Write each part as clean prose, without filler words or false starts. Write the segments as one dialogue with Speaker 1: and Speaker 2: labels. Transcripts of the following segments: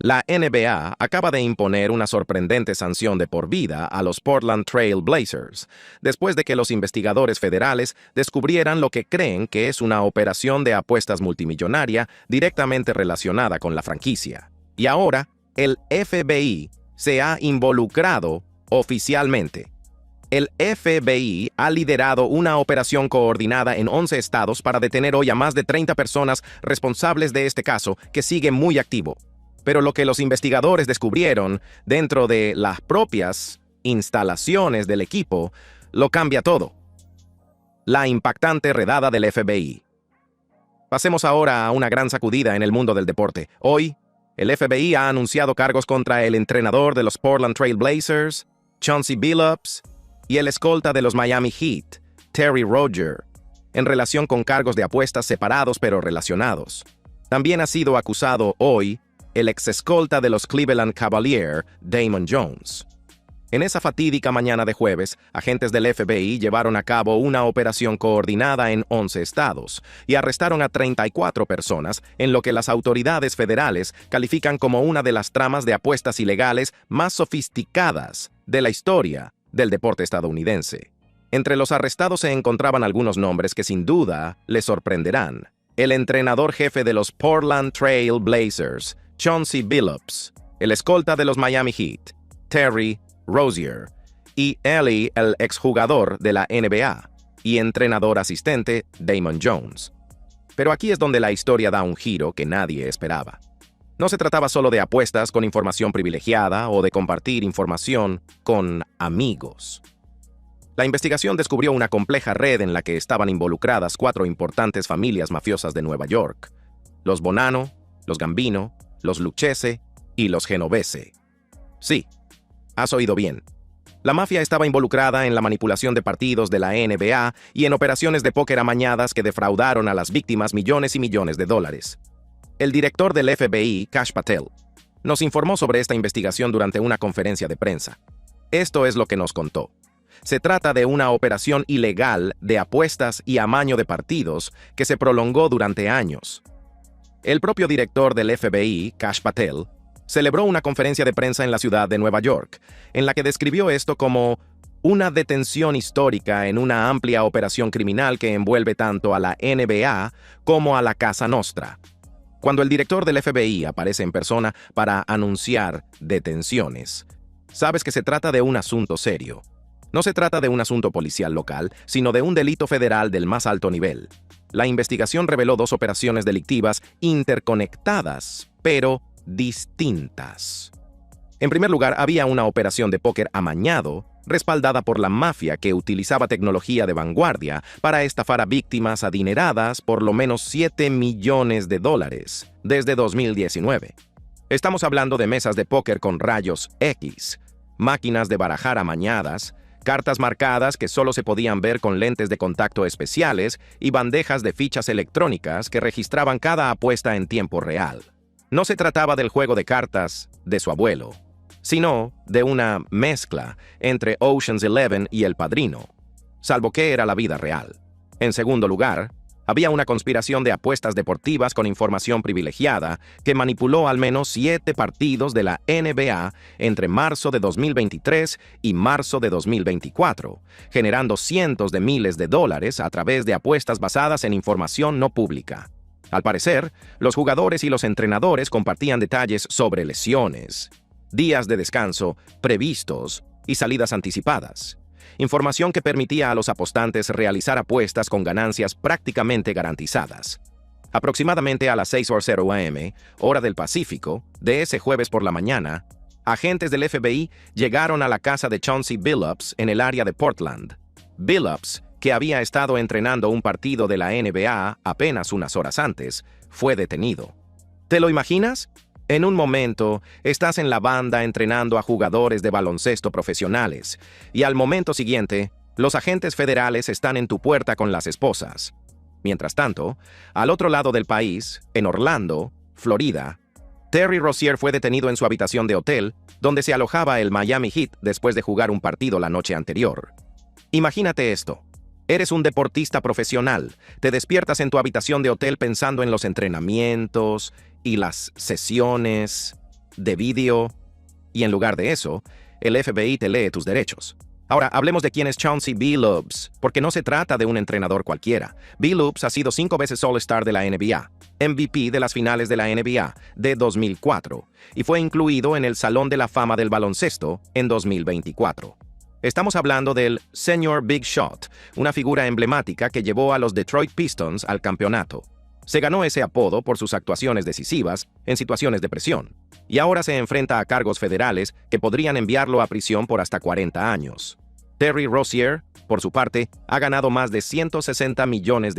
Speaker 1: La NBA acaba de imponer una sorprendente sanción de por vida a los Portland Trail Blazers, después de que los investigadores federales descubrieran lo que creen que es una operación de apuestas multimillonaria directamente relacionada con la franquicia. Y ahora, el FBI se ha involucrado oficialmente. El FBI ha liderado una operación coordinada en 11 estados para detener hoy a más de 30 personas responsables de este caso, que sigue muy activo. Pero lo que los investigadores descubrieron dentro de las propias instalaciones del equipo lo cambia todo. La impactante redada del FBI. Pasemos ahora a una gran sacudida en el mundo del deporte. Hoy, el FBI ha anunciado cargos contra el entrenador de los Portland Trail Blazers, Chauncey Billups, y el escolta de los Miami Heat, Terry Rozier, en relación con cargos de apuestas separados pero relacionados. También ha sido acusado hoy el ex-escolta de los Cleveland Cavaliers, Damon Jones. En esa fatídica mañana de jueves, agentes del FBI llevaron a cabo una operación coordinada en 11 estados y arrestaron a 34 personas en lo que las autoridades federales califican como una de las tramas de apuestas ilegales más sofisticadas de la historia del deporte estadounidense. Entre los arrestados se encontraban algunos nombres que sin duda les sorprenderán. El entrenador jefe de los Portland Trail Blazers, Chauncey Billups, el escolta de los Miami Heat, Terry Rozier, y Eli, el exjugador de la NBA, y entrenador asistente, Damon Jones. Pero aquí es donde la historia da un giro que nadie esperaba. No se trataba solo de apuestas con información privilegiada o de compartir información con amigos. La investigación descubrió una compleja red en la que estaban involucradas 4 importantes familias mafiosas de Nueva York: los Bonanno, los Gambino, los Lucchese y los Genovese. Sí, has oído bien. La mafia estaba involucrada en la manipulación de partidos de la NBA y en operaciones de póker amañadas que defraudaron a las víctimas millones y millones de dólares. El director del FBI, Kash Patel, nos informó sobre esta investigación durante una conferencia de prensa. Esto es lo que nos contó. Se trata de una operación ilegal de apuestas y amaño de partidos que se prolongó durante años. El propio director del FBI, Kash Patel, celebró una conferencia de prensa en la ciudad de Nueva York, en la que describió esto como una detención histórica en una amplia operación criminal que envuelve tanto a la NBA como a la Casa Nostra. Cuando el director del FBI aparece en persona para anunciar detenciones, sabes que se trata de un asunto serio. No se trata de un asunto policial local, sino de un delito federal del más alto nivel. La investigación reveló 2 operaciones delictivas interconectadas, pero distintas. En primer lugar, había una operación de póker amañado, respaldada por la mafia que utilizaba tecnología de vanguardia para estafar a víctimas adineradas por lo menos $7 millones desde 2019. Estamos hablando de mesas de póker con rayos X, máquinas de barajar amañadas, cartas marcadas que solo se podían ver con lentes de contacto especiales y bandejas de fichas electrónicas que registraban cada apuesta en tiempo real. No se trataba del juego de cartas de su abuelo, sino de una mezcla entre Ocean's 11 y El Padrino, salvo que era la vida real. En segundo lugar, había una conspiración de apuestas deportivas con información privilegiada que manipuló al menos 7 partidos de la NBA entre marzo de 2023 y marzo de 2024, generando cientos de miles de dólares a través de apuestas basadas en información no pública. Al parecer, los jugadores y los entrenadores compartían detalles sobre lesiones, días de descanso previstos y salidas anticipadas. Información que permitía a los apostantes realizar apuestas con ganancias prácticamente garantizadas. Aproximadamente a las 6:00 a.m., hora del Pacífico, de ese jueves por la mañana, agentes del FBI llegaron a la casa de Chauncey Billups en el área de Portland. Billups, que había estado entrenando un partido de la NBA apenas unas horas antes, fue detenido. ¿Te lo imaginas? En un momento, estás en la banda entrenando a jugadores de baloncesto profesionales, y al momento siguiente, los agentes federales están en tu puerta con las esposas. Mientras tanto, al otro lado del país, en Orlando, Florida, Terry Rozier fue detenido en su habitación de hotel, donde se alojaba el Miami Heat después de jugar un partido la noche anterior. Imagínate esto. Eres un deportista profesional, te despiertas en tu habitación de hotel pensando en los entrenamientos y las sesiones, de vídeo, y en lugar de eso, el FBI te lee tus derechos. Ahora, hablemos de quién es Chauncey Billups, porque no se trata de un entrenador cualquiera. Billups ha sido 5 veces All-Star de la NBA, MVP de las finales de la NBA de 2004, y fue incluido en el Salón de la Fama del Baloncesto en 2024. Estamos hablando del Senior Big Shot, una figura emblemática que llevó a los Detroit Pistons al campeonato. Se ganó ese apodo por sus actuaciones decisivas en situaciones de presión, y ahora se enfrenta a cargos federales que podrían enviarlo a prisión por hasta 40 años. Terry Rozier, por su parte, ha ganado más de $160 millones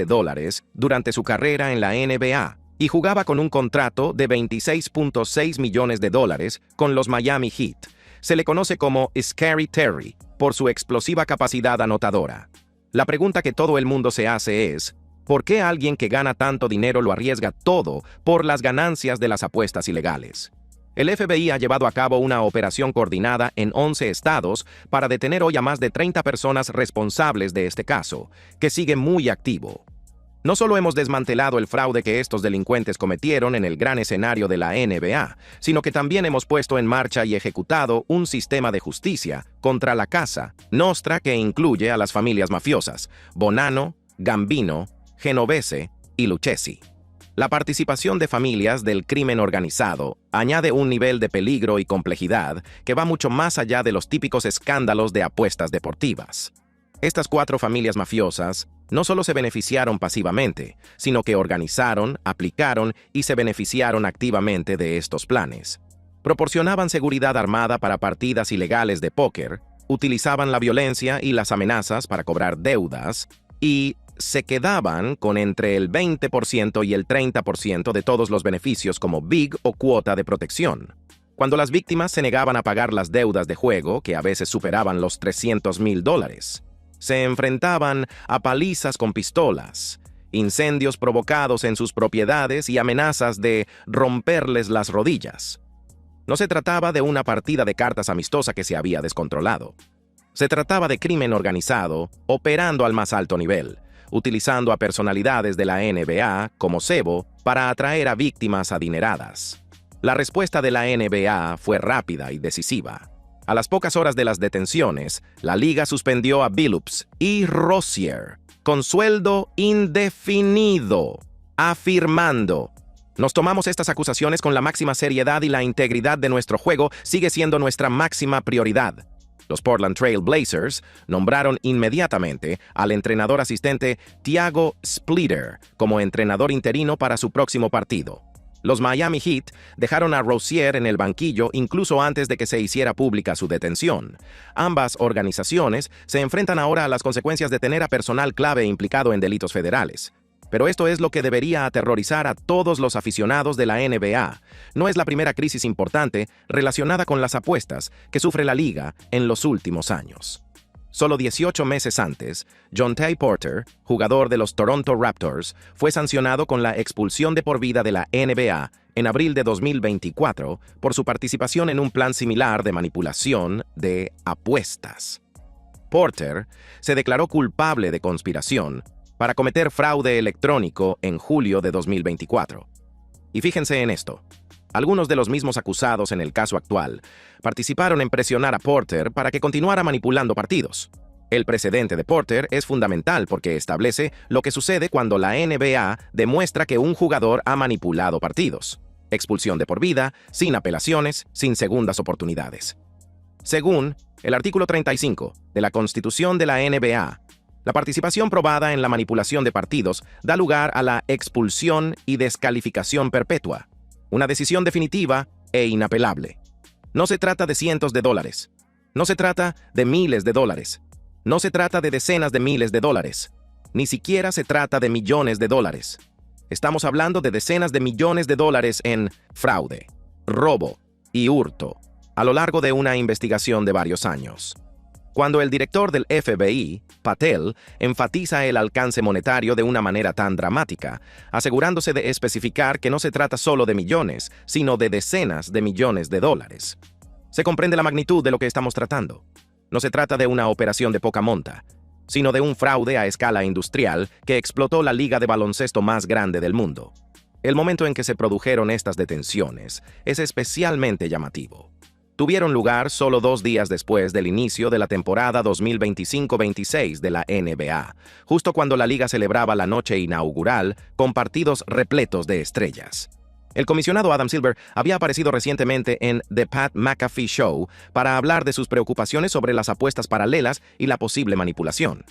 Speaker 1: durante su carrera en la NBA y jugaba con un contrato de $26.6 millones con los Miami Heat. Se le conoce como Scary Terry por su explosiva capacidad anotadora. La pregunta que todo el mundo se hace es, ¿por qué alguien que gana tanto dinero lo arriesga todo por las ganancias de las apuestas ilegales? El FBI ha llevado a cabo una operación coordinada en 11 estados para detener hoy a más de 30 personas responsables de este caso, que sigue muy activo. No solo hemos desmantelado el fraude que estos delincuentes cometieron en el gran escenario de la NBA, sino que también hemos puesto en marcha y ejecutado un sistema de justicia contra la Casa Nostra que incluye a las familias mafiosas Bonanno, Gambino, Genovese y Lucchesi. La participación de familias del crimen organizado añade un nivel de peligro y complejidad que va mucho más allá de los típicos escándalos de apuestas deportivas. Estas 4 familias mafiosas no solo se beneficiaron pasivamente, sino que organizaron, aplicaron y se beneficiaron activamente de estos planes. Proporcionaban seguridad armada para partidas ilegales de póker, utilizaban la violencia y las amenazas para cobrar deudas y se quedaban con entre el 20% y el 30% de todos los beneficios como big o cuota de protección. Cuando las víctimas se negaban a pagar las deudas de juego, que a veces superaban los $300,000, se enfrentaban a palizas con pistolas, incendios provocados en sus propiedades y amenazas de romperles las rodillas. No se trataba de una partida de cartas amistosa que se había descontrolado. Se trataba de crimen organizado operando al más alto nivel, utilizando a personalidades de la NBA como cebo para atraer a víctimas adineradas. La respuesta de la NBA fue rápida y decisiva. A las pocas horas de las detenciones, la liga suspendió a Billups y Rozier con sueldo indefinido, afirmando: "Nos tomamos estas acusaciones con la máxima seriedad y la integridad de nuestro juego sigue siendo nuestra máxima prioridad". Los Portland Trail Blazers nombraron inmediatamente al entrenador asistente Thiago Splitter como entrenador interino para su próximo partido. Los Miami Heat dejaron a Rozier en el banquillo incluso antes de que se hiciera pública su detención. Ambas organizaciones se enfrentan ahora a las consecuencias de tener a personal clave implicado en delitos federales. Pero esto es lo que debería aterrorizar a todos los aficionados de la NBA. No es la primera crisis importante relacionada con las apuestas que sufre la liga en los últimos años. Solo 18 meses antes, Jontay Porter, jugador de los Toronto Raptors, fue sancionado con la expulsión de por vida de la NBA en abril de 2024 por su participación en un plan similar de manipulación de apuestas. Porter se declaró culpable de conspiración para cometer fraude electrónico en julio de 2024. Y fíjense en esto. Algunos de los mismos acusados en el caso actual participaron en presionar a Porter para que continuara manipulando partidos. El precedente de Porter es fundamental porque establece lo que sucede cuando la NBA demuestra que un jugador ha manipulado partidos. Expulsión de por vida, sin apelaciones, sin segundas oportunidades. Según el artículo 35 de la Constitución de la NBA, la participación probada en la manipulación de partidos da lugar a la expulsión y descalificación perpetua, una decisión definitiva e inapelable. No se trata de cientos de dólares. No se trata de miles de dólares. No se trata de decenas de miles de dólares. Ni siquiera se trata de millones de dólares. Estamos hablando de decenas de millones de dólares en fraude, robo y hurto a lo largo de una investigación de varios años. Cuando el director del FBI, Patel, enfatiza el alcance monetario de una manera tan dramática, asegurándose de especificar que no se trata solo de millones, sino de decenas de millones de dólares. Se comprende la magnitud de lo que estamos tratando. No se trata de una operación de poca monta, sino de un fraude a escala industrial que explotó la liga de baloncesto más grande del mundo. El momento en que se produjeron estas detenciones es especialmente llamativo. Tuvieron lugar solo 2 días después del inicio de la temporada 2025-26 de la NBA, justo cuando la liga celebraba la noche inaugural con partidos repletos de estrellas. El comisionado Adam Silver había aparecido recientemente en The Pat McAfee Show para hablar de sus preocupaciones sobre las apuestas paralelas y la posible manipulación.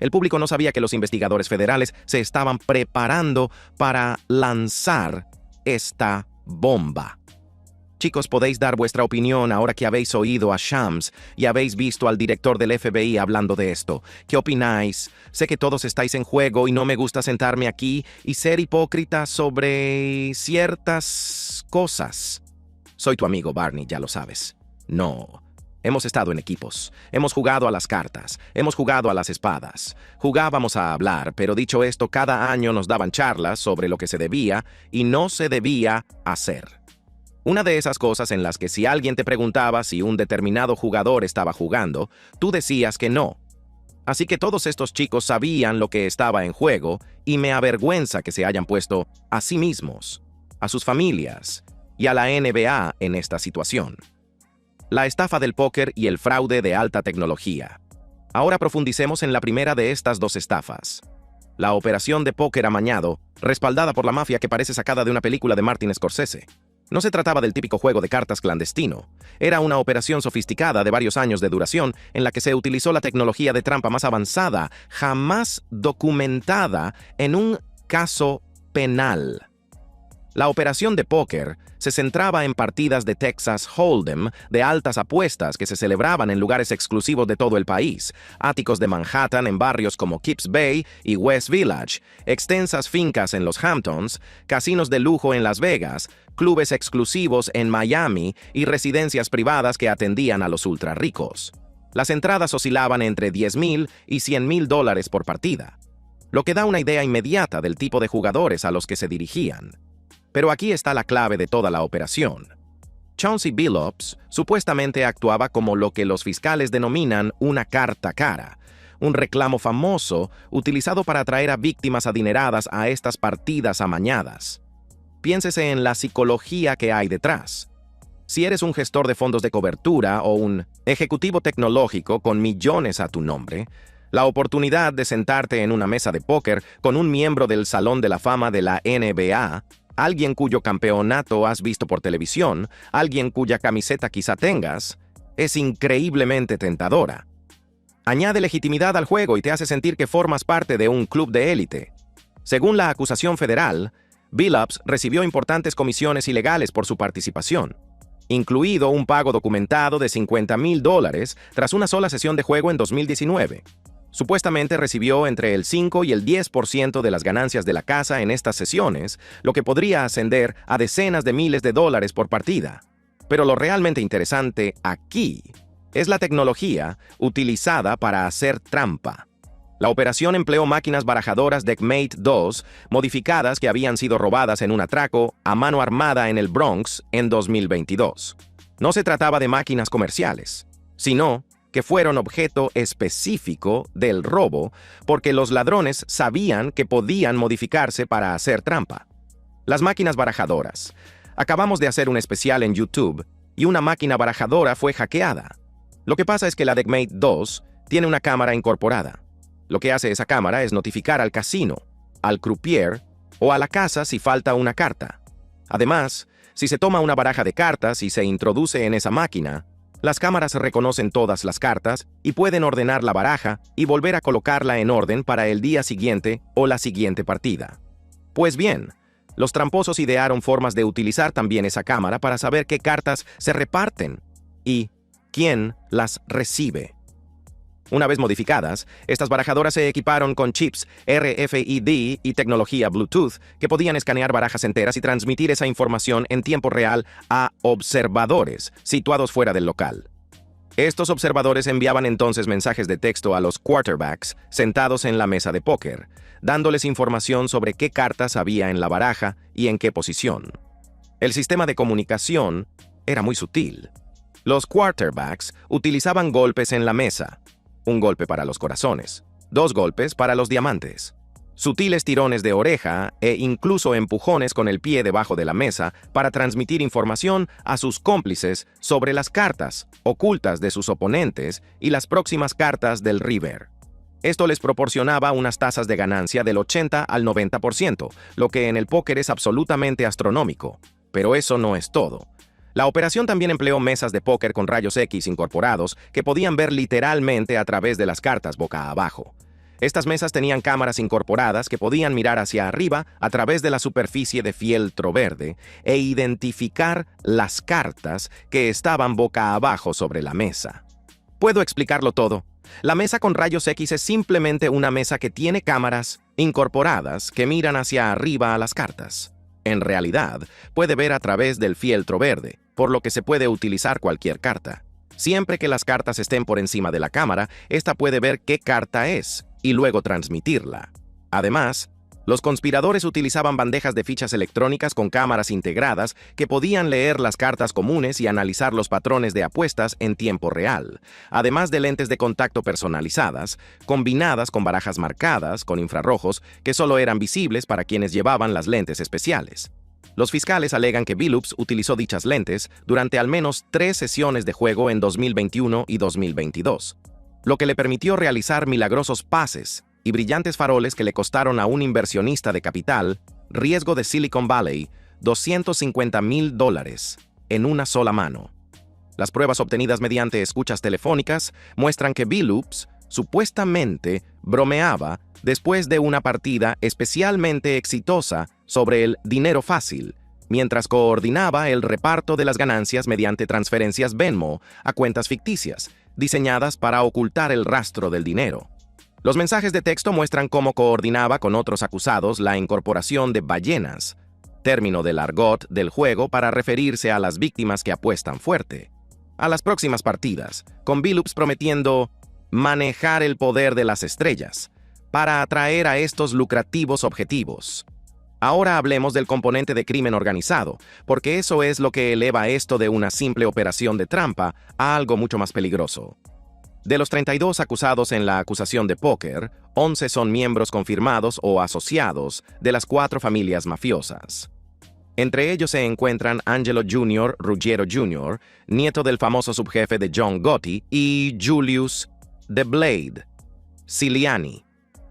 Speaker 1: El público no sabía que los investigadores federales se estaban preparando para lanzar esta bomba. Chicos, podéis dar vuestra opinión ahora que habéis oído a Shams y habéis visto al director del FBI hablando de esto. ¿Qué opináis? Sé que todos estáis en juego y no me gusta sentarme aquí y ser hipócrita sobre ciertas cosas. Soy tu amigo Barney, ya lo sabes. No. Hemos estado en equipos, hemos jugado a las cartas, hemos jugado a las espadas. Jugábamos a hablar, pero dicho esto, cada año nos daban charlas sobre lo que se debía y no se debía hacer. Una de esas cosas en las que si alguien te preguntaba si un determinado jugador estaba jugando, tú decías que no. Así que todos estos chicos sabían lo que estaba en juego y me avergüenza que se hayan puesto a sí mismos, a sus familias y a la NBA en esta situación. La estafa del póker y el fraude de alta tecnología. Ahora profundicemos en la primera de estas dos estafas. La operación de póker amañado, respaldada por la mafia que parece sacada de una película de Martin Scorsese. No se trataba del típico juego de cartas clandestino. Era una operación sofisticada de varios años de duración en la que se utilizó la tecnología de trampa más avanzada jamás documentada en un caso penal. La operación de póker se centraba en partidas de Texas Hold'em de altas apuestas que se celebraban en lugares exclusivos de todo el país, áticos de Manhattan en barrios como Kips Bay y West Village, extensas fincas en los Hamptons, casinos de lujo en Las Vegas, clubes exclusivos en Miami y residencias privadas que atendían a los ultra ricos. Las entradas oscilaban entre $10,000 y $100,000 por partida, lo que da una idea inmediata del tipo de jugadores a los que se dirigían. Pero aquí está la clave de toda la operación. Chauncey Billups supuestamente actuaba como lo que los fiscales denominan una carta cara, un reclamo famoso utilizado para atraer a víctimas adineradas a estas partidas amañadas. Piénsese en la psicología que hay detrás. Si eres un gestor de fondos de cobertura o un ejecutivo tecnológico con millones a tu nombre, la oportunidad de sentarte en una mesa de póker con un miembro del Salón de la Fama de la NBA, alguien cuyo campeonato has visto por televisión, alguien cuya camiseta quizá tengas, es increíblemente tentadora. Añade legitimidad al juego y te hace sentir que formas parte de un club de élite. Según la acusación federal, Billups recibió importantes comisiones ilegales por su participación, incluido un pago documentado de $50,000 tras una sola sesión de juego en 2019. Supuestamente recibió entre el 5 y el 10% de las ganancias de la casa en estas sesiones, lo que podría ascender a decenas de miles de dólares por partida. Pero lo realmente interesante aquí es la tecnología utilizada para hacer trampa. La operación empleó máquinas barajadoras Deckmate 2 modificadas que habían sido robadas en un atraco a mano armada en el Bronx en 2022. No se trataba de máquinas comerciales, sino que fueron objeto específico del robo porque los ladrones sabían que podían modificarse para hacer trampa. Las máquinas barajadoras. Acabamos de hacer un especial en YouTube y una máquina barajadora fue hackeada. Lo que pasa es que la Deckmate 2 tiene una cámara incorporada. Lo que hace esa cámara es notificar al casino, al croupier o a la casa si falta una carta. Además, si se toma una baraja de cartas y se introduce en esa máquina, las cámaras reconocen todas las cartas y pueden ordenar la baraja y volver a colocarla en orden para el día siguiente o la siguiente partida. Pues bien, los tramposos idearon formas de utilizar también esa cámara para saber qué cartas se reparten y quién las recibe. Una vez modificadas, estas barajadoras se equiparon con chips RFID y tecnología Bluetooth que podían escanear barajas enteras y transmitir esa información en tiempo real a observadores situados fuera del local. Estos observadores enviaban entonces mensajes de texto a los quarterbacks sentados en la mesa de póker, dándoles información sobre qué cartas había en la baraja y en qué posición. El sistema de comunicación era muy sutil. Los quarterbacks utilizaban golpes en la mesa. Un golpe para los corazones, 2 golpes para los diamantes. Sutiles tirones de oreja e incluso empujones con el pie debajo de la mesa para transmitir información a sus cómplices sobre las cartas ocultas de sus oponentes y las próximas cartas del river. Esto les proporcionaba unas tasas de ganancia del 80 al 90%, lo que en el póker es absolutamente astronómico. Pero eso no es todo. La operación también empleó mesas de póker con rayos X incorporados que podían ver literalmente a través de las cartas boca abajo. Estas mesas tenían cámaras incorporadas que podían mirar hacia arriba a través de la superficie de fieltro verde e identificar las cartas que estaban boca abajo sobre la mesa. Puedo explicarlo todo. La mesa con rayos X es simplemente una mesa que tiene cámaras incorporadas que miran hacia arriba a las cartas. En realidad, puede ver a través del fieltro verde, por lo que se puede utilizar cualquier carta. Siempre que las cartas estén por encima de la cámara, esta puede ver qué carta es y luego transmitirla. Además, los conspiradores utilizaban bandejas de fichas electrónicas con cámaras integradas que podían leer las cartas comunes y analizar los patrones de apuestas en tiempo real, además de lentes de contacto personalizadas, combinadas con barajas marcadas con infrarrojos que solo eran visibles para quienes llevaban las lentes especiales. Los fiscales alegan que Billups utilizó dichas lentes durante al menos 3 sesiones de juego en 2021 y 2022. Lo que le permitió realizar milagrosos pases y brillantes faroles que le costaron a un inversionista de capital, riesgo de Silicon Valley, $250,000 en una sola mano. Las pruebas obtenidas mediante escuchas telefónicas muestran que Billups supuestamente bromeaba después de una partida especialmente exitosa sobre el dinero fácil, mientras coordinaba el reparto de las ganancias mediante transferencias Venmo a cuentas ficticias, diseñadas para ocultar el rastro del dinero. Los mensajes de texto muestran cómo coordinaba con otros acusados la incorporación de ballenas, término del argot del juego para referirse a las víctimas que apuestan fuerte, a las próximas partidas, con Billups prometiendo manejar el poder de las estrellas para atraer a estos lucrativos objetivos. Ahora hablemos del componente de crimen organizado, porque eso es lo que eleva esto de una simple operación de trampa a algo mucho más peligroso. De los 32 acusados en la acusación de póker, 11 son miembros confirmados o asociados de las 4 familias mafiosas. Entre ellos se encuentran Angelo Jr. Ruggiero Jr., nieto del famoso subjefe de John Gotti, y Julius The Blade Ciliani,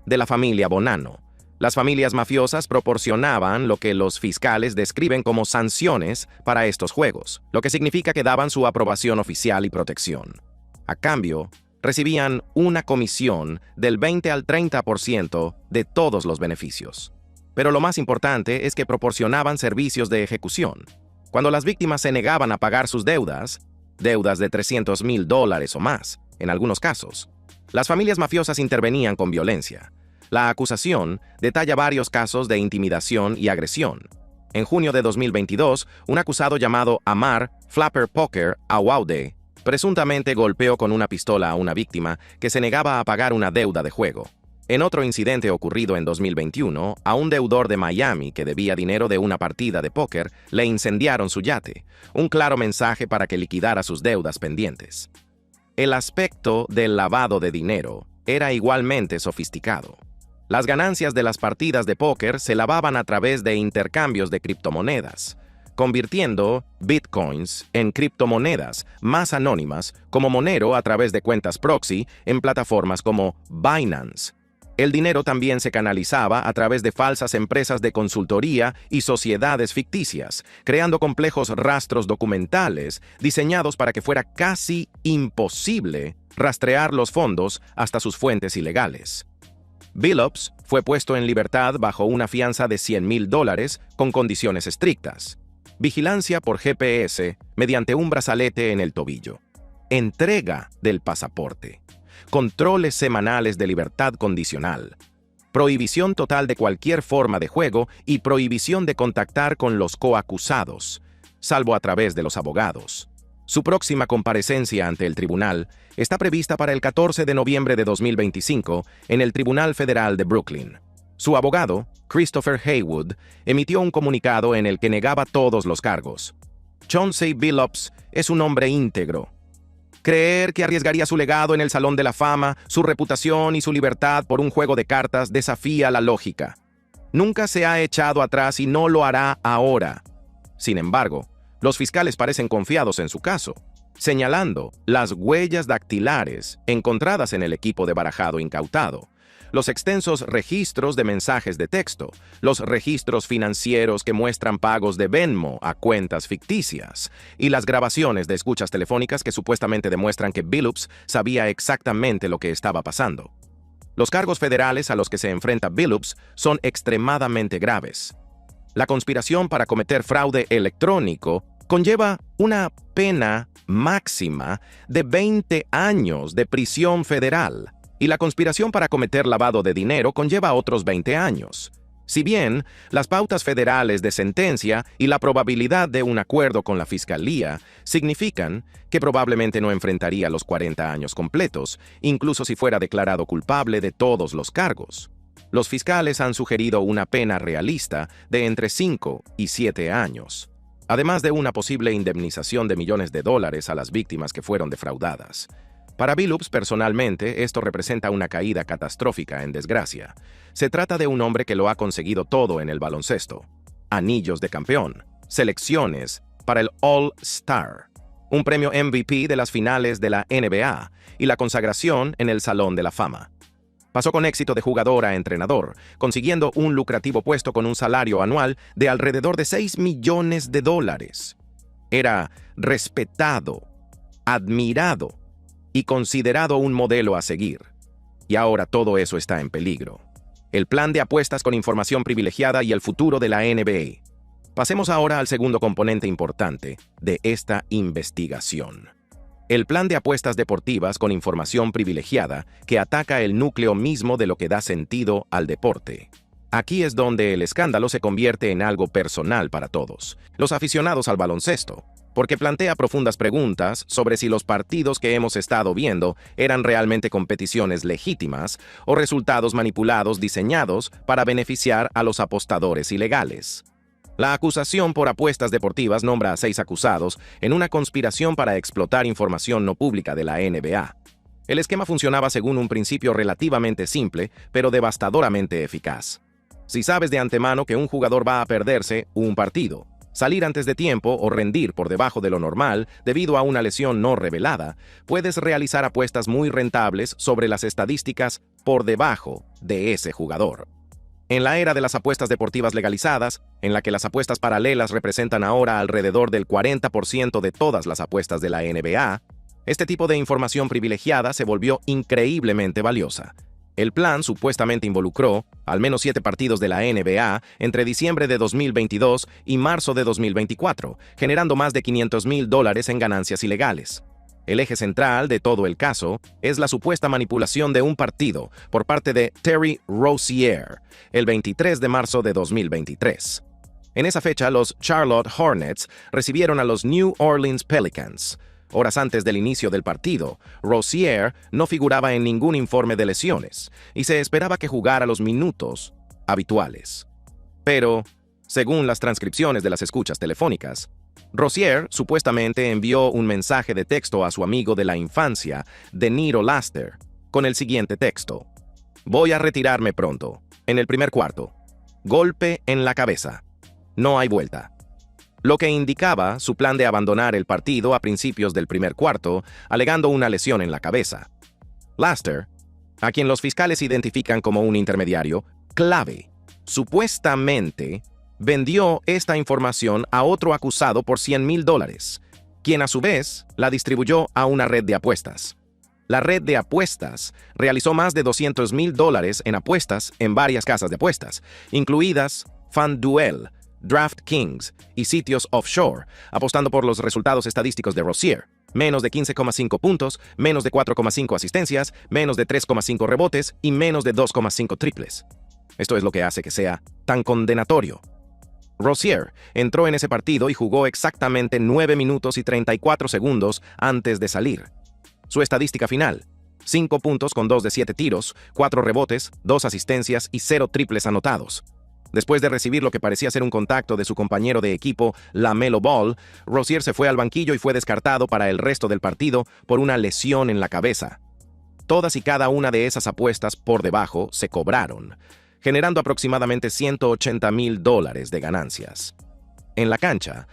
Speaker 1: de la familia Bonanno. Las familias mafiosas proporcionaban lo que los fiscales describen como sanciones para estos juegos, lo que significa que daban su aprobación oficial y protección. A cambio, recibían una comisión del 20 al 30% de todos los beneficios. Pero lo más importante es que proporcionaban servicios de ejecución. Cuando las víctimas se negaban a pagar sus deudas de $300,000 o más, en algunos casos, las familias mafiosas intervenían con violencia. La acusación detalla varios casos de intimidación y agresión. En junio de 2022, un acusado llamado Amar Flapper Poker Awaude presuntamente golpeó con una pistola a una víctima que se negaba a pagar una deuda de juego. En otro incidente ocurrido en 2021, a un deudor de Miami que debía dinero de una partida de póker le incendiaron su yate, un claro mensaje para que liquidara sus deudas pendientes. El aspecto del lavado de dinero era igualmente sofisticado. Las ganancias de las partidas de póker se lavaban a través de intercambios de criptomonedas, convirtiendo bitcoins en criptomonedas más anónimas como Monero a través de cuentas proxy en plataformas como Binance. El dinero también se canalizaba a través de falsas empresas de consultoría y sociedades ficticias, creando complejos rastros documentales diseñados para que fuera casi imposible rastrear los fondos hasta sus fuentes ilegales. Billups fue puesto en libertad bajo una fianza de $100,000 con condiciones estrictas. Vigilancia por GPS mediante un brazalete en el tobillo. Entrega del pasaporte. Controles semanales de libertad condicional. Prohibición total de cualquier forma de juego y prohibición de contactar con los coacusados, salvo a través de los abogados. Su próxima comparecencia ante el tribunal está prevista para el 14 de noviembre de 2025 en el Tribunal Federal de Brooklyn. Su abogado, Christopher Haywood, emitió un comunicado en el que negaba todos los cargos. Chauncey Billups es un hombre íntegro, Creer que arriesgaría su legado en el Salón de la Fama, su reputación y su libertad por un juego de cartas desafía la lógica. Nunca se ha echado atrás y no lo hará ahora. Sin embargo, los fiscales parecen confiados en su caso, señalando las huellas dactilares encontradas en el equipo de barajado incautado, los extensos registros de mensajes de texto, los registros financieros que muestran pagos de Venmo a cuentas ficticias y las grabaciones de escuchas telefónicas que supuestamente demuestran que Billups sabía exactamente lo que estaba pasando. Los cargos federales a los que se enfrenta Billups son extremadamente graves. La conspiración para cometer fraude electrónico conlleva una pena máxima de 20 años de prisión federal, y la conspiración para cometer lavado de dinero conlleva otros 20 años. Si bien las pautas federales de sentencia y la probabilidad de un acuerdo con la fiscalía significan que probablemente no enfrentaría los 40 años completos, incluso si fuera declarado culpable de todos los cargos. Los fiscales han sugerido una pena realista de entre 5 y 7 años, además de una posible indemnización de millones de dólares a las víctimas que fueron defraudadas. Para Billups, personalmente, esto representa una caída catastrófica en desgracia. Se trata de un hombre que lo ha conseguido todo en el baloncesto: anillos de campeón, selecciones para el All-Star, un premio MVP de las finales de la NBA y la consagración en el Salón de la Fama. Pasó con éxito de jugador a entrenador, consiguiendo un lucrativo puesto con un salario anual de alrededor de $6 millones. Era respetado, admirado y considerado un modelo a seguir. Y ahora todo eso está en peligro. El plan de apuestas con información privilegiada y el futuro de la NBA. Pasemos ahora al segundo componente importante de esta investigación: el plan de apuestas deportivas con información privilegiada que ataca el núcleo mismo de lo que da sentido al deporte. Aquí es donde el escándalo se convierte en algo personal para todos, los aficionados al baloncesto, porque plantea profundas preguntas sobre si los partidos que hemos estado viendo eran realmente competiciones legítimas o resultados manipulados diseñados para beneficiar a los apostadores ilegales. La acusación por apuestas deportivas nombra a 6 acusados en una conspiración para explotar información no pública de la NBA. El esquema funcionaba según un principio relativamente simple, pero devastadoramente eficaz. Si sabes de antemano que un jugador va a perderse un partido, salir antes de tiempo o rendir por debajo de lo normal debido a una lesión no revelada, puedes realizar apuestas muy rentables sobre las estadísticas por debajo de ese jugador. En la era de las apuestas deportivas legalizadas, en la que las apuestas paralelas representan ahora alrededor del 40% de todas las apuestas de la NBA, este tipo de información privilegiada se volvió increíblemente valiosa. El plan supuestamente involucró al menos 7 partidos de la NBA entre diciembre de 2022 y marzo de 2024, generando más de $500,000 en ganancias ilegales. El eje central de todo el caso es la supuesta manipulación de un partido por parte de Terry Rozier, el 23 de marzo de 2023. En esa fecha, los Charlotte Hornets recibieron a los New Orleans Pelicans. Horas antes del inicio del partido, Rozier no figuraba en ningún informe de lesiones y se esperaba que jugara los minutos habituales. Pero, según las transcripciones de las escuchas telefónicas, Rozier supuestamente envió un mensaje de texto a su amigo de la infancia, Deniro Laster, con el siguiente texto: "Voy a retirarme pronto. En el primer cuarto. Golpe en la cabeza. No hay vuelta", lo que indicaba su plan de abandonar el partido a principios del primer cuarto, alegando una lesión en la cabeza. Laster, a quien los fiscales identifican como un intermediario clave, supuestamente vendió esta información a otro acusado por $100,000, quien a su vez la distribuyó a una red de apuestas. La red de apuestas realizó más de $200,000 en apuestas en varias casas de apuestas, incluidas FanDuel, DraftKings y sitios offshore, apostando por los resultados estadísticos de Rozier: menos de 15,5 puntos, menos de 4,5 asistencias, menos de 3,5 rebotes y menos de 2,5 triples. Esto es lo que hace que sea tan condenatorio. Rozier entró en ese partido y jugó exactamente 9 minutos y 34 segundos antes de salir. Su estadística final: 5 puntos con 2 de 7 tiros, 4 rebotes, 2 asistencias y 0 triples anotados. Después de recibir lo que parecía ser un contacto de su compañero de equipo, LaMelo Ball, Rozier se fue al banquillo y fue descartado para el resto del partido por una lesión en la cabeza. Todas y cada una de esas apuestas por debajo se cobraron, generando aproximadamente $180,000 de ganancias. En la cancha,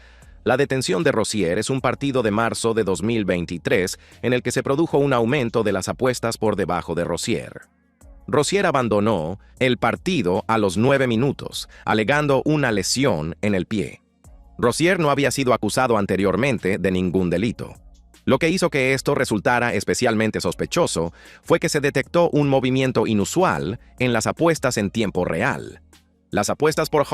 Speaker 1: la detención de Rozier es un partido de marzo de 2023 en el que se produjo un aumento de las apuestas por debajo de Rozier. Rozier abandonó el partido a los 9 minutos, alegando una lesión en el pie. Rozier no había sido acusado anteriormente de ningún delito. Lo que hizo que esto resultara especialmente sospechoso fue que se detectó un movimiento inusual en las apuestas en tiempo real. Las apuestas por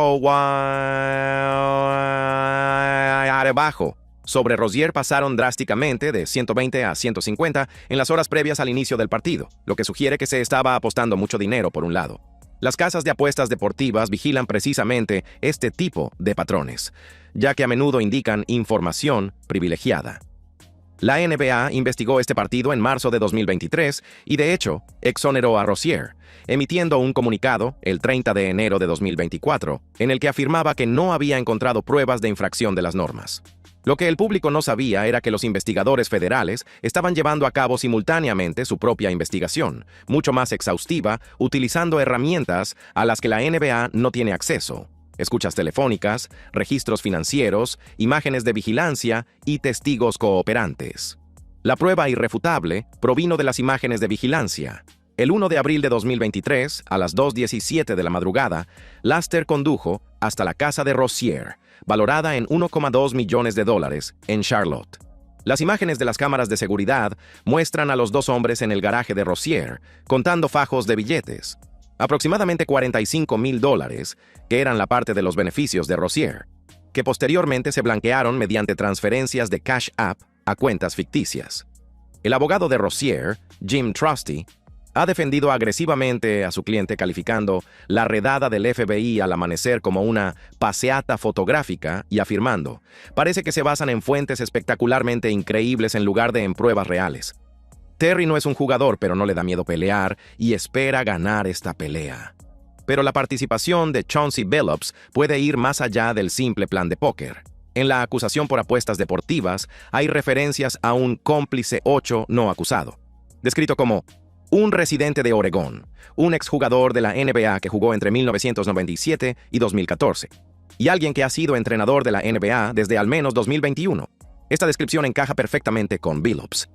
Speaker 1: bajo sobre Rozier pasaron drásticamente de 120 a 150 en las horas previas al inicio del partido, lo que sugiere que se estaba apostando mucho dinero por un lado. Las casas de apuestas deportivas vigilan precisamente este tipo de patrones, ya que a menudo indican información privilegiada. La NBA investigó este partido en marzo de 2023 y, de hecho, exoneró a Rozier, emitiendo un comunicado el 30 de enero de 2024, en el que afirmaba que no había encontrado pruebas de infracción de las normas. Lo que el público no sabía era que los investigadores federales estaban llevando a cabo simultáneamente su propia investigación, mucho más exhaustiva, utilizando herramientas a las que la NBA no tiene acceso: escuchas telefónicas, registros financieros, imágenes de vigilancia y testigos cooperantes. La prueba irrefutable provino de las imágenes de vigilancia. El 1 de abril de 2023, a las 2:17 de la madrugada, Laster condujo hasta la casa de Rozier, valorada en $1,2 millones en Charlotte. Las imágenes de las cámaras de seguridad muestran a los dos hombres en el garaje de Rozier, contando fajos de billetes. Aproximadamente $45,000, que eran la parte de los beneficios de Rozier, que posteriormente se blanquearon mediante transferencias de Cash App a cuentas ficticias. El abogado de Rozier, Jim Trusty, ha defendido agresivamente a su cliente, calificando la redada del FBI al amanecer como una paseata fotográfica y afirmando: parece que se basan en fuentes espectacularmente increíbles en lugar de en pruebas reales. Terry no es un jugador, pero no le da miedo pelear y espera ganar esta pelea. Pero la participación de Chauncey Billups puede ir más allá del simple plan de póker. En la acusación por apuestas deportivas hay referencias a un cómplice 8 no acusado, descrito como un residente de Oregón, un exjugador de la NBA que jugó entre 1997 y 2014, y alguien que ha sido entrenador de la NBA desde al menos 2021. Esta descripción encaja perfectamente con Billups.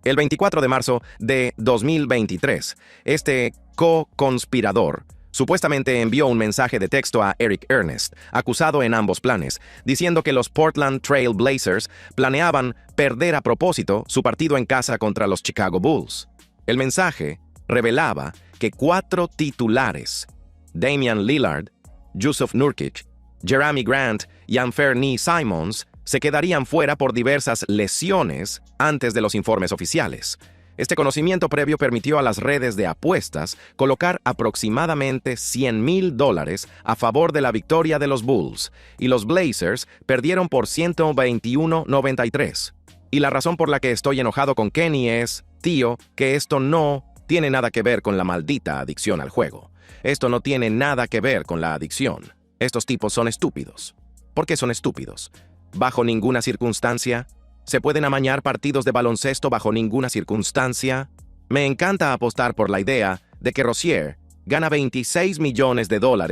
Speaker 1: El 24 de marzo de 2023, este co-conspirador supuestamente envió un mensaje de texto a Eric Ernest, acusado en ambos planes, diciendo que los Portland Trail Blazers planeaban perder a propósito su partido en casa contra los Chicago Bulls. El mensaje revelaba que 4 titulares, Damian Lillard, Jusuf Nurkic, Jerami Grant y Anfernee Simons, se quedarían fuera por diversas lesiones antes de los informes oficiales. Este conocimiento previo permitió a las redes de apuestas colocar aproximadamente $100,000 a favor de la victoria de los Bulls, y los Blazers perdieron por 121-93. Y la razón por la que estoy enojado con Kenny es, tío, que esto no tiene nada que ver con la maldita adicción al juego. Esto no tiene nada que ver con la adicción. Estos tipos son estúpidos. ¿Por qué son estúpidos? Bajo ninguna circunstancia se pueden amañar partidos de baloncesto, bajo ninguna circunstancia. Me encanta apostar por la idea de que Rozier gana $26 millones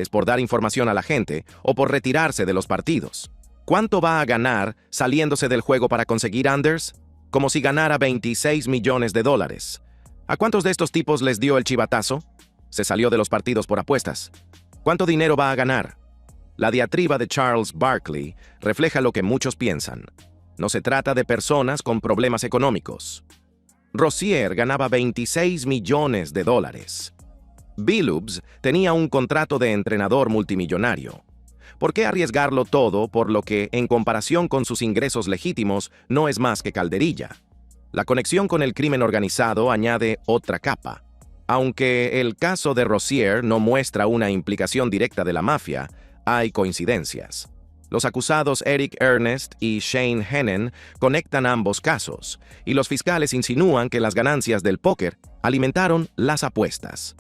Speaker 1: por dar información a la gente o por retirarse de los partidos. ¿Cuánto va a ganar saliéndose del juego para conseguir unders? Como si ganara $26 millones. ¿A cuántos de estos tipos les dio el chivatazo? Se salió de los partidos por apuestas. ¿Cuánto dinero va a ganar? La diatriba de Charles Barkley refleja lo que muchos piensan. No se trata de personas con problemas económicos. Rozier ganaba $26 millones. Billups tenía un contrato de entrenador multimillonario. ¿Por qué arriesgarlo todo por lo que, en comparación con sus ingresos legítimos, no es más que calderilla? La conexión con el crimen organizado añade otra capa. Aunque el caso de Rozier no muestra una implicación directa de la mafia, hay coincidencias. Los acusados Eric Ernest y Shane Hennen conectan ambos casos, y los fiscales insinúan que las ganancias del póker alimentaron las apuestas.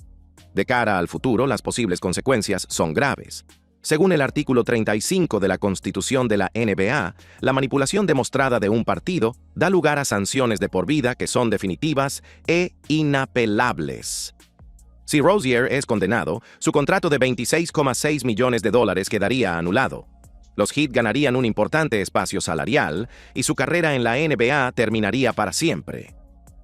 Speaker 1: De cara al futuro, las posibles consecuencias son graves. Según el artículo 35 de la Constitución de la NBA, la manipulación demostrada de un partido da lugar a sanciones de por vida que son definitivas e inapelables. Si Rozier es condenado, su contrato de $26,6 millones quedaría anulado. Los Heat ganarían un importante espacio salarial y su carrera en la NBA terminaría para siempre.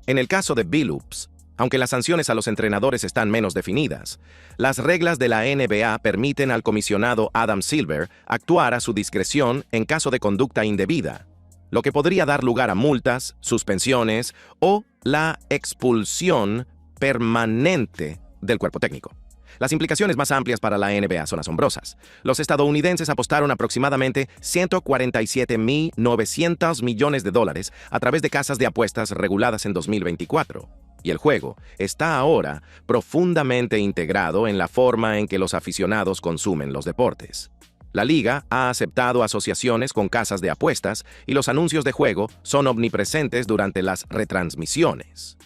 Speaker 1: En el caso de Billups, aunque las sanciones a los entrenadores están menos definidas, las reglas de la NBA permiten al comisionado Adam Silver actuar a su discreción en caso de conducta indebida, lo que podría dar lugar a multas, suspensiones o la expulsión permanente del cuerpo técnico. Las implicaciones más amplias para la NBA son asombrosas. Los estadounidenses apostaron aproximadamente $147.900 millones a través de casas de apuestas reguladas en 2024. Y el juego está ahora profundamente integrado en la forma en que los aficionados consumen los deportes. La liga ha aceptado asociaciones con casas de apuestas y los anuncios de juego son omnipresentes durante las retransmisiones.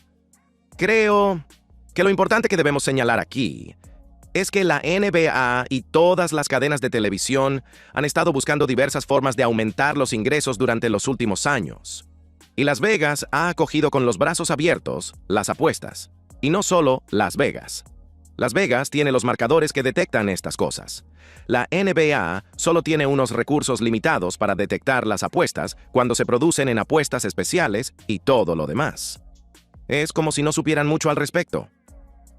Speaker 1: Creo que lo importante que debemos señalar aquí es que la NBA y todas las cadenas de televisión han estado buscando diversas formas de aumentar los ingresos durante los últimos años. Y Las Vegas ha acogido con los brazos abiertos las apuestas. Y no solo Las Vegas. Las Vegas tiene los marcadores que detectan estas cosas. La NBA solo tiene unos recursos limitados para detectar las apuestas cuando se producen en apuestas especiales y todo lo demás. Es como si no supieran mucho al respecto.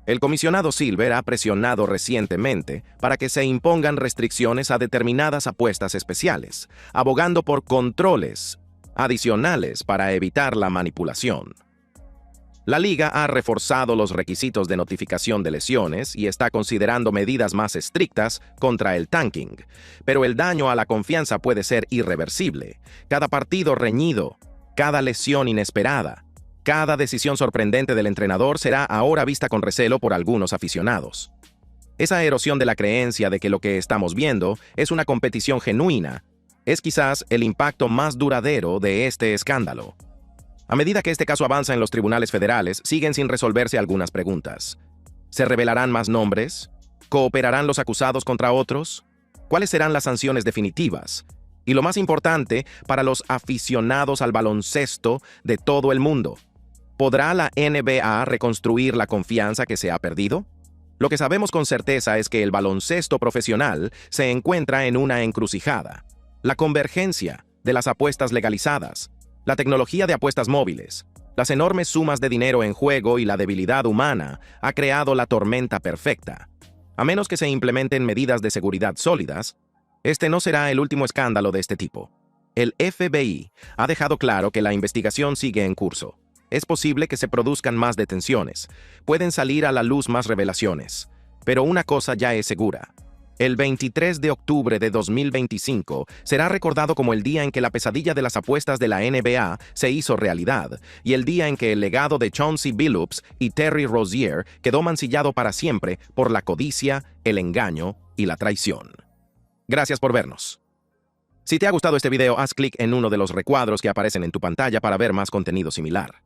Speaker 1: El comisionado Silver ha presionado recientemente para que se impongan restricciones a determinadas apuestas especiales, abogando por controles adicionales para evitar la manipulación. La liga ha reforzado los requisitos de notificación de lesiones y está considerando medidas más estrictas contra el tanking, pero el daño a la confianza puede ser irreversible. Cada partido reñido, cada lesión inesperada, cada decisión sorprendente del entrenador será ahora vista con recelo por algunos aficionados. Esa erosión de la creencia de que lo que estamos viendo es una competición genuina es quizás el impacto más duradero de este escándalo. A medida que este caso avanza en los tribunales federales, siguen sin resolverse algunas preguntas. ¿Se revelarán más nombres? ¿Cooperarán los acusados contra otros? ¿Cuáles serán las sanciones definitivas? Y lo más importante, para los aficionados al baloncesto de todo el mundo, ¿podrá la NBA reconstruir la confianza que se ha perdido? Lo que sabemos con certeza es que el baloncesto profesional se encuentra en una encrucijada. La convergencia de las apuestas legalizadas, la tecnología de apuestas móviles, las enormes sumas de dinero en juego y la debilidad humana ha creado la tormenta perfecta. A menos que se implementen medidas de seguridad sólidas, este no será el último escándalo de este tipo. El FBI ha dejado claro que la investigación sigue en curso. Es posible que se produzcan más detenciones. Pueden salir a la luz más revelaciones. Pero una cosa ya es segura. El 23 de octubre de 2025 será recordado como el día en que la pesadilla de las apuestas de la NBA se hizo realidad y el día en que el legado de Chauncey Billups y Terry Rozier quedó mancillado para siempre por la codicia, el engaño y la traición. Gracias por vernos. Si te ha gustado este video, haz clic en uno de los recuadros que aparecen en tu pantalla para ver más contenido similar.